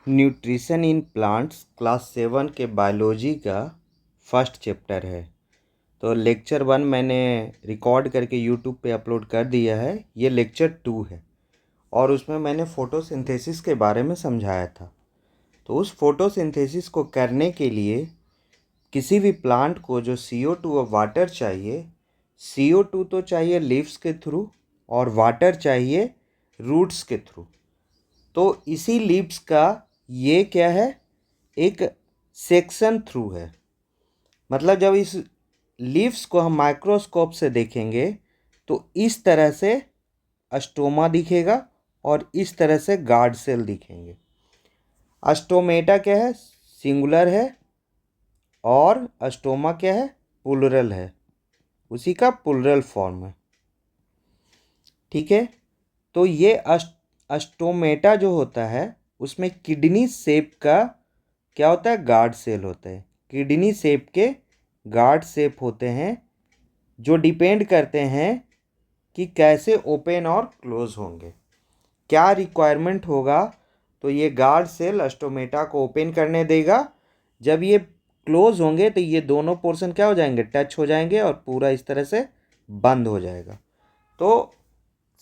Nutrition in plants class 7 के biology का first chapter है। तो लेक्चर 1 मैंने रिकॉर्ड करके यूट्यूब पे अपलोड कर दिया है। ये लेक्चर 2 है और उसमें मैंने फ़ोटोसिंथेसिस के बारे में समझाया था। तो उस फ़ोटोसिंथेसिस को करने के लिए किसी भी प्लांट को जो CO2 और वाटर चाहिए, CO2 तो चाहिए लीव्स के थ्रू और वाटर चाहिए रूट्स के थ्रू। तो इसी लीव्स का ये क्या है, एक सेक्शन थ्रू है। मतलब जब इस लीव्स को हम माइक्रोस्कोप से देखेंगे तो इस तरह से अस्टोमा दिखेगा और इस तरह से गार्ड सेल दिखेंगे। अस्टोमेटा क्या है, सिंगुलर है, और अस्टोमा क्या है, प्लुरल है। उसी का प्लुरल फॉर्म है। ठीक है। तो ये अस्टोमेटा जो होता है उसमें किडनी शेप का क्या होता है, गार्ड सेल होता है। किडनी शेप के गार्ड शेप होते हैं जो डिपेंड करते हैं कि कैसे ओपन और क्लोज होंगे, क्या रिक्वायरमेंट होगा। तो ये गार्ड सेल अस्टोमेटा को ओपन करने देगा। जब ये क्लोज होंगे तो ये दोनों पोर्शन क्या हो जाएंगे, टच हो जाएंगे और पूरा इस तरह से बंद हो जाएगा। तो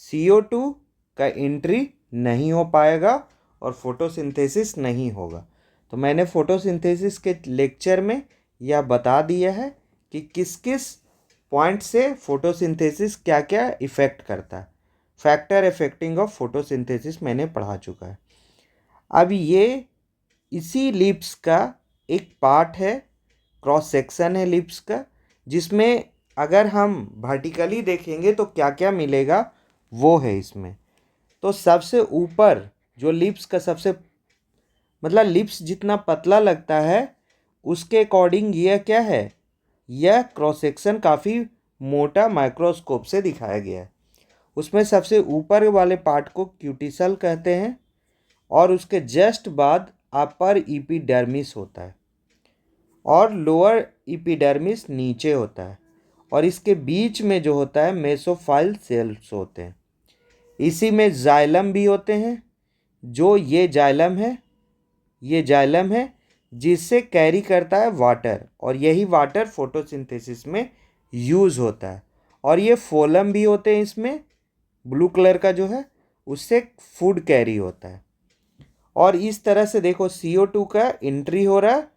CO2 का एंट्री नहीं हो पाएगा और फोटोसिंथेसिस नहीं होगा। तो मैंने फोटोसिंथेसिस के लेक्चर में यह बता दिया है कि किस किस पॉइंट से फोटोसिंथेसिस क्या क्या इफ़ेक्ट करता है। फैक्टर इफेक्टिंग ऑफ फोटोसिंथेसिस मैंने पढ़ा चुका है। अब ये इसी लिप्स का एक पार्ट है, क्रॉस सेक्शन है लिप्स का, जिसमें अगर हम वर्टिकली देखेंगे तो क्या क्या मिलेगा वो है इसमें। तो सबसे ऊपर जो लिप्स का सबसे मतलब लिप्स जितना पतला लगता है उसके अकॉर्डिंग यह क्या है, यह क्रॉस सेक्शन काफ़ी मोटा माइक्रोस्कोप से दिखाया गया है। उसमें सबसे ऊपर वाले पार्ट को क्यूटिसल कहते हैं और उसके जस्ट बाद अपर इपिडर्मिस होता है और लोअर इपिडर्मिस नीचे होता है और इसके बीच में जो होता है मेसोफाइल सेल्स होते हैं। इसी में जाइलम भी होते हैं। जो ये जाइलम है जिससे कैरी करता है वाटर और यही वाटर फोटोसिंथेसिस में यूज़ होता है। और ये फोलम भी होते हैं इसमें, ब्लू कलर का जो है उससे फूड कैरी होता है। और इस तरह से देखो CO2 का एंट्री हो रहा है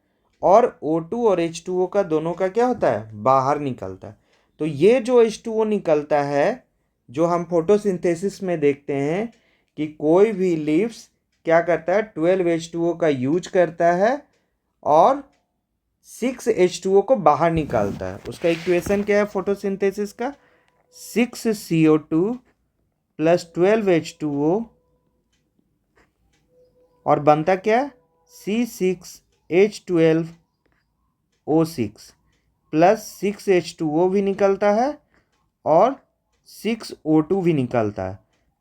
और O2 और H2O का दोनों का क्या होता है, बाहर निकलता है। तो ये जो H2O निकलता है जो हम फोटोसिंथेसिस में देखते हैं कि कोई भी लीव्स क्या करता है, 12H2O का यूज करता है और 6H2O को बाहर निकालता है। उसका इक्वेशन क्या है फोटोसिंथेसिस का, 6CO2 प्लस 12H2O और बनता क्या, C6H12O6 प्लस 6H2O भी निकलता है और 6O2 भी निकलता है।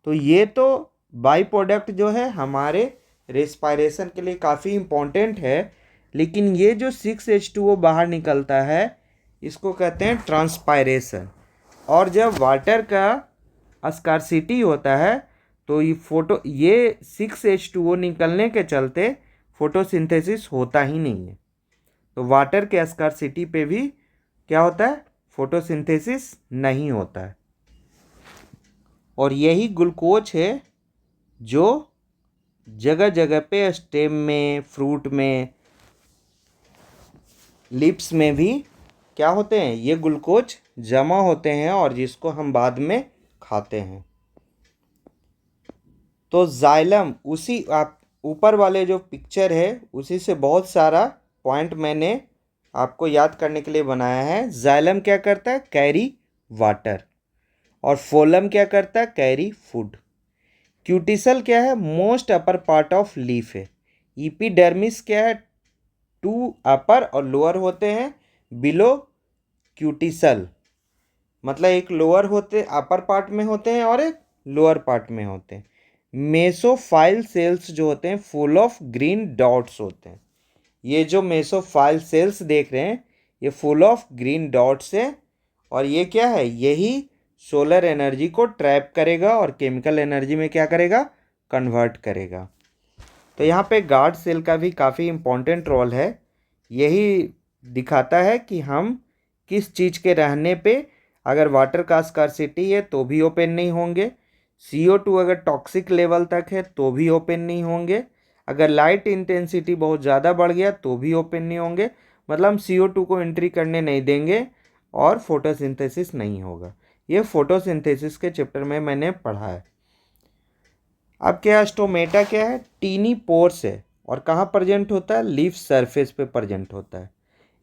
तो ये तो बाई प्रोडक्ट जो है हमारे रेस्पायरेशन के लिए काफ़ी इम्पोर्टेंट है। लेकिन ये जो 6H2O बाहर निकलता है इसको कहते हैं ट्रांसपायरेशन। और जब वाटर का स्कार्सिटी होता है तो ये 6H2O निकलने के चलते फोटोसिंथेसिस होता ही नहीं है। तो वाटर के स्कार्सिटी पे भी क्या होता है, फोटोसिंथेसिस नहीं होता है। और यही ग्लूकोज है जो जगह जगह पे स्टेम में, फ्रूट में, लिप्स में भी क्या होते हैं, ये ग्लूकोज जमा होते हैं और जिसको हम बाद में खाते हैं। तो जाइलम उसी आप ऊपर वाले जो पिक्चर है उसी से बहुत सारा पॉइंट मैंने आपको याद करने के लिए बनाया है। जाइलम क्या करता है, कैरी वाटर, और फोलम क्या करता है, कैरी फूड। क्यूटिसल क्या है, most upper part of leaf है। इपिडर्मिस क्या है, 2 अपर और लोअर होते हैं बिलो क्यूटिसल। मतलब एक लोअर होते अपर पार्ट में होते हैं और एक लोअर पार्ट में होते हैं। मेसोफाइल सेल्स जो होते हैं फुल ऑफ ग्रीन डॉट्स होते हैं। ये जो मेसोफाइल सेल्स देख रहे हैं ये फुल ऑफ ग्रीन डॉट्स है और ये क्या है, यही सोलर एनर्जी को ट्रैप करेगा और केमिकल एनर्जी में क्या करेगा, कन्वर्ट करेगा। तो यहाँ पे गार्ड सेल का भी काफ़ी इम्पोर्टेंट रोल है। यही दिखाता है कि हम किस चीज़ के रहने पे अगर वाटर का स्कार्सिटी है तो भी ओपन नहीं होंगे, CO2 अगर टॉक्सिक लेवल तक है तो भी ओपन नहीं होंगे, अगर लाइट इंटेंसिटी बहुत ज़्यादा बढ़ गया तो भी ओपन नहीं होंगे। मतलब हम CO2 को एंट्री करने नहीं देंगे और फोटोसिंथेसिस नहीं होगा। ये फोटोसिंथेसिस के चैप्टर में मैंने पढ़ा है। अब क्या है, स्टोमेटा क्या है, टीनी पोर्स है और कहाँ प्रेजेंट होता है, लीफ सरफेस पे प्रेजेंट होता है।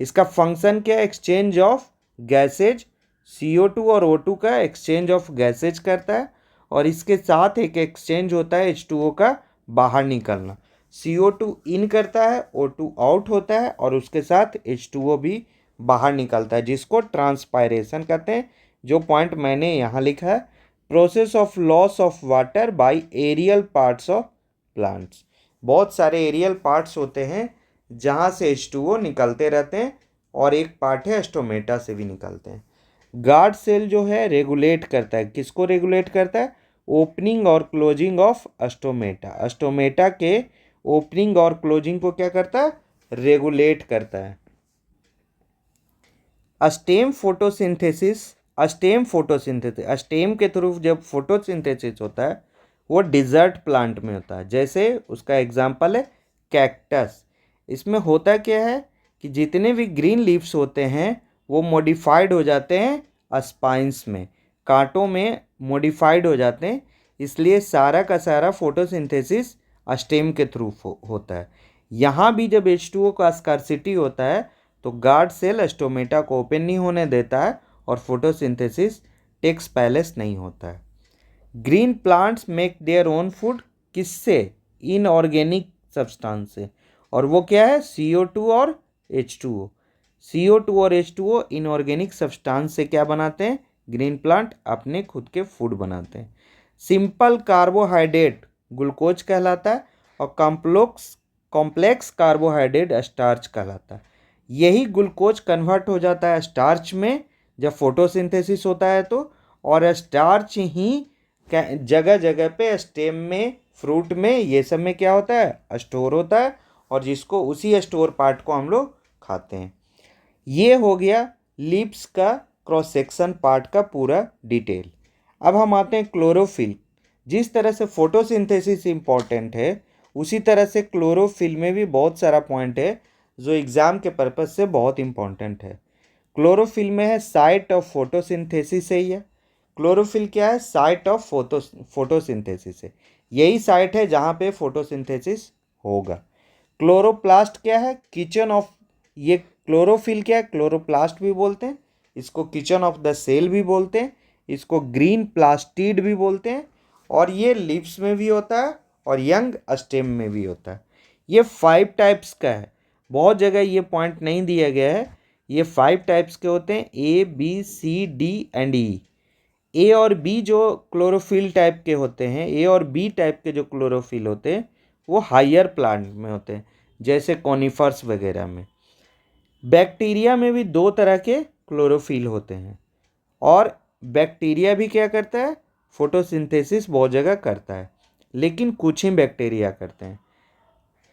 इसका फंक्शन क्या है, एक्सचेंज ऑफ गैसेज, CO2 और O2 का एक्सचेंज ऑफ गैसेज करता है और इसके साथ एक एक्सचेंज होता है H2O का बाहर निकलना। CO2 इन करता है, O2 आउट होता है और उसके साथ H2O भी बाहर निकलता है, जिसको ट्रांसपायरेशन कहते हैं। जो पॉइंट मैंने यहाँ लिखा है, process of loss of water by aerial parts of plants. बहुत सारे एरियल पार्ट्स होते हैं जहाँ से H2O निकलते रहते हैं और एक पार्ट है स्टोमेटा से भी निकलते हैं। गार्ड सेल जो है रेगुलेट करता है, किसको रेगुलेट करता है, ओपनिंग और क्लोजिंग ऑफ स्टोमेटा। स्टोमेटा के ओपनिंग और क्लोजिंग को क्या करता है, रेगुलेट करता है। स्टेम फोटोसिंथेसिस, स्टेम के थ्रू जब फोटोसिंथेसिस होता है वो डिजर्ट प्लांट में होता है। जैसे उसका एग्जांपल है कैक्टस। इसमें होता क्या है कि जितने भी ग्रीन लीव्स होते हैं वो मॉडिफाइड हो जाते हैं स्पाइंस में, कांटों में मॉडिफाइड हो जाते हैं, इसलिए सारा का सारा फोटोसिंथेसिस स्टेम के थ्रू होता है। यहाँ भी जब H2O का स्कार्सिटी होता है तो गार्ड सेल स्टोमेटा को ओपन नहीं होने देता है और फोटोसिंथेसिस टेक्स पैलेस नहीं होता है। Green plants make their own food, किससे, इनऑर्गेनिक सब्सटेंस से, और वो क्या है, CO2 और H2O। CO2 और H2O इनऑर्गेनिक सब्सटेंस से क्या बनाते हैं, ग्रीन प्लांट अपने खुद के फूड बनाते हैं। सिंपल कार्बोहाइड्रेट ग्लूकोज कहलाता है और कॉम्प्लेक्स कार्बोहाइड्रेट स्टार्च कहलाता है। यही ग्लूकोज कन्वर्ट हो जाता है स्टार्च में जब फोटोसिंथेसिस होता है तो, और स्टार्च ही जगह जगह पे स्टेम में, फ्रूट में, ये सब में क्या होता है, स्टोर होता है और जिसको उसी स्टोर पार्ट को हम लोग खाते हैं। ये हो गया लीव्स का क्रॉस सेक्शन पार्ट का पूरा डिटेल। अब हम आते हैं क्लोरोफिल। जिस तरह से फोटोसिंथेसिस इम्पॉर्टेंट है उसी तरह से क्लोरोफिल में भी बहुत सारा पॉइंट है जो एग्ज़ाम के पर्पज़ से बहुत इम्पॉर्टेंट है। क्लोरोफिल में है साइट ऑफ फोटोसिंथेसिस है। यह क्लोरोफिल क्या है, साइट ऑफ फोटोसिंथेसिस है। यही साइट है जहाँ पे फोटोसिंथेसिस होगा। क्लोरोप्लास्ट क्या है, किचन ऑफ, ये क्लोरोफिल क्या है, क्लोरोप्लास्ट भी बोलते हैं इसको, किचन ऑफ द सेल भी बोलते हैं इसको, ग्रीन प्लास्टिड भी बोलते हैं, और ये लीव्स में भी होता है और यंग स्टेम में भी होता है। ये 5 टाइप्स का है, बहुत जगह ये पॉइंट नहीं दिया गया है। ये 5 टाइप्स के होते हैं, A, B, C, D and E। ए और बी जो क्लोरोफिल टाइप के होते हैं, ए और बी टाइप के जो क्लोरोफिल होते हैं वो हायर प्लांट में होते हैं, जैसे कॉनिफर्स वगैरह में। बैक्टीरिया में भी 2 तरह के क्लोरोफिल होते हैं और बैक्टीरिया भी क्या करता है, फोटोसिंथेसिस बहुत जगह करता है, लेकिन कुछ ही बैक्टीरिया करते हैं।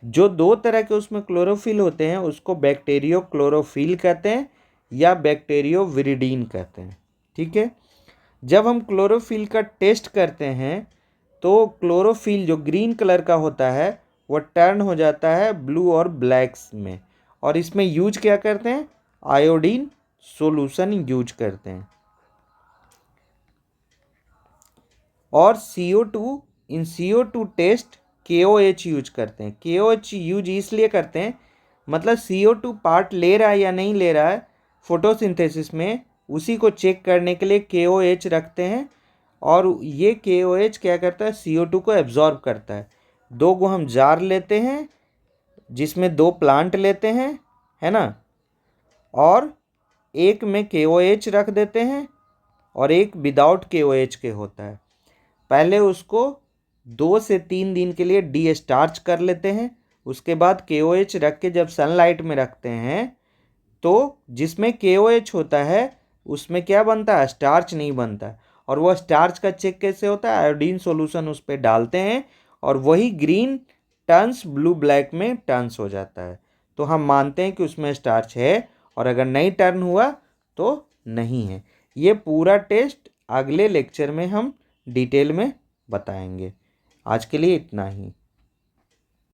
जो 2 तरह के उसमें क्लोरोफिल होते हैं उसको बैक्टीरियो क्लोरोफिल कहते हैं या बैक्टीरियो विरिडीन कहते हैं। ठीक है, जब हम क्लोरोफिल का टेस्ट करते हैं तो क्लोरोफिल जो ग्रीन कलर का होता है वो टर्न हो जाता है ब्लू और ब्लैक्स में, और इसमें यूज क्या करते हैं, आयोडीन सॉल्यूशन यूज करते हैं। और CO2, इन CO2 टेस्ट KOH यूज करते हैं। KOH यूज इसलिए करते हैं, मतलब CO2 पार्ट ले रहा है या नहीं ले रहा है फोटोसिंथेसिस में, उसी को चेक करने के लिए KOH रखते हैं। और ये KOH क्या करता है, CO2 को एब्जॉर्ब करता है। 2 को हम जार लेते हैं जिसमें 2 प्लांट लेते हैं, है ना, और एक में KOH रख देते हैं और एक विदाउट KOH के होता है। पहले उसको 2 से 3 दिन के लिए डी स्टार्च कर लेते हैं, उसके बाद KOH रख के जब सनलाइट में रखते हैं तो जिसमें KOH होता है उसमें क्या बनता है, स्टार्च नहीं बनता है। और वह स्टार्च का चेक कैसे होता है, आयोडीन सॉल्यूशन उस पर डालते हैं और वही ग्रीन टर्न्स ब्लू ब्लैक में टर्न्स हो जाता है, तो हम मानते हैं कि उसमें स्टार्च है, और अगर नहीं टर्न हुआ तो नहीं है। ये पूरा टेस्ट अगले लेक्चर में हम डिटेल में बताएंगे। आज के लिए इतना ही।